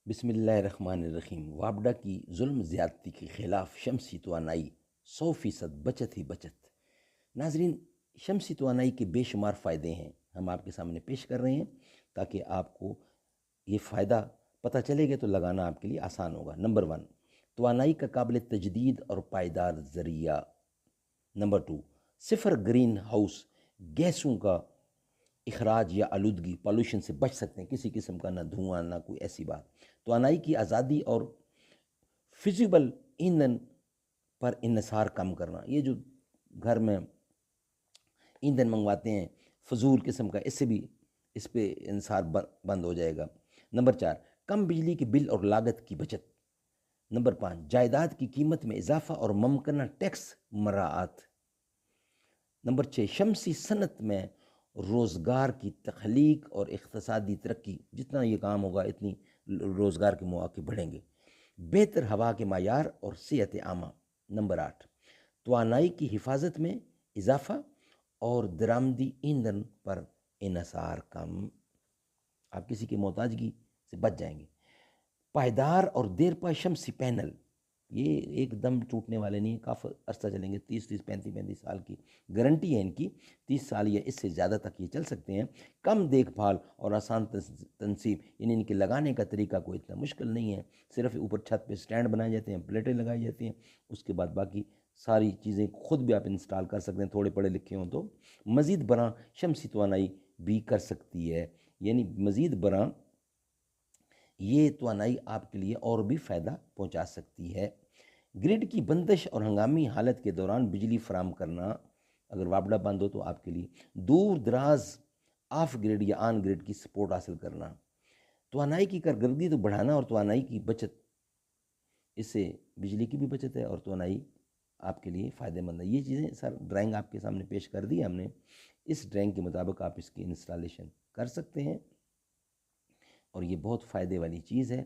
बिस्मिल्लाहिर्रहमानिर्रहीम। वापडा की जुल्म ज़्यादती के ख़िलाफ़ शमसी तवानाई 100% बचत ही बचत। नाजरीन, शमसी तवानाई के बेशुमार फ़ायदे हैं, हम आपके सामने पेश कर रहे हैं ताकि आपको ये फ़ायदा पता चलेगा तो लगाना आपके लिए आसान होगा। नंबर 1, तवानाई का काबिल तजदीद और पायदार ज़रिया। नंबर 2, सिफर ग्रीन हाउस गैसों का इखराज या आलूदगी पॉल्यूशन से बच सकते हैं, किसी किस्म का ना धुआं ना कोई ऐसी बात। तवानाई की आज़ादी और फिजिबल ईंधन पर इन्हिसार कम करना, ये जो घर में ईंधन मंगवाते हैं फजूल किस्म का, इससे भी इस पे इन्हिसार बंद हो जाएगा। नंबर 4, कम बिजली के बिल और लागत की बचत। नंबर 5, जायदाद की कीमत में इजाफा और मुमकिन टैक्स मराआत। नंबर 6, शमसी सनत में रोज़गार की तख्लीक और इक़्तिसादी तरक्की, जितना ये काम होगा इतनी रोज़गार के मौके बढ़ेंगे। बेहतर हवा के मायार और सेहत आमा। नंबर 8, तवानाई की हिफाजत में इजाफ़ा और दरामदी ईंधन पर इन्हिसार कम, आप किसी की मोहताजगी से बच जाएंगे। पायदार और देरपा शमसी पैनल, ये एकदम टूटने वाले नहीं, काफ़ी अर्सा चलेंगे, 30-35 साल की गारंटी है इनकी, 30 साल या इससे ज़्यादा तक ये चल सकते हैं। कम देखभाल और आसान तनसीब, यानी इनके लगाने का तरीका कोई इतना मुश्किल नहीं है, सिर्फ ऊपर छत पे स्टैंड बनाए जाते हैं, प्लेटें लगाई जाती हैं, उसके बाद बाकी सारी चीज़ें खुद भी आप इंस्टॉल कर सकते हैं, थोड़े पढ़े लिखे हों तो। मज़ीद बरां शमसी तवानाई भी कर सकती है, यानी मज़ीद बरां ये तवानाई आपके लिए और भी फ़ायदा पहुंचा सकती है। ग्रिड की बंदिश और हंगामी हालत के दौरान बिजली फराम करना, अगर वापडा बंद हो तो आपके लिए दूर दराज ऑफ ग्रिड या ऑन ग्रिड की सपोर्ट हासिल करना। तवानाई की कारकर्दगी तो बढ़ाना और तवानाई की बचत, इससे बिजली की भी बचत है और तवानाई आपके लिए फ़ायदेमंद है। ये चीज़ें सर ड्राइंग आपके सामने पेश कर दी हमने, इस ड्राइंग के मुताबिक आप इसकी इंस्टॉलेशन कर सकते हैं और ये बहुत फ़ायदे वाली चीज़ है।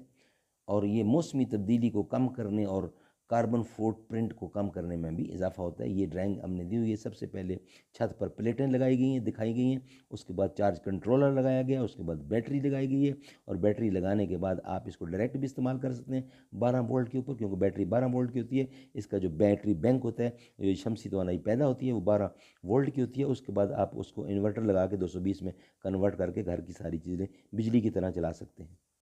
और ये मौसमी तब्दीली को कम करने और कार्बन फुटप्रिंट को कम करने में भी इजाफा होता है। ये ड्राइंग हमने दी हुई है। सबसे पहले छत पर प्लेटें लगाई गई हैं, दिखाई गई हैं, उसके बाद चार्ज कंट्रोलर लगाया गया, उसके बाद बैटरी लगाई गई है, और बैटरी लगाने के बाद आप इसको डायरेक्ट भी इस्तेमाल कर सकते हैं 12 वोल्ट के ऊपर, क्योंकि बैटरी 12 वोल्ट की होती है। इसका जो बैटरी बैंक होता है, जो शमसी तवानाई पैदा होती है, वो 12 वोल्ट की होती है। उसके बाद आप उसको इन्वर्टर लगा के 220 में कन्वर्ट करके घर की सारी चीज़ें बिजली की तरह चला सकते हैं।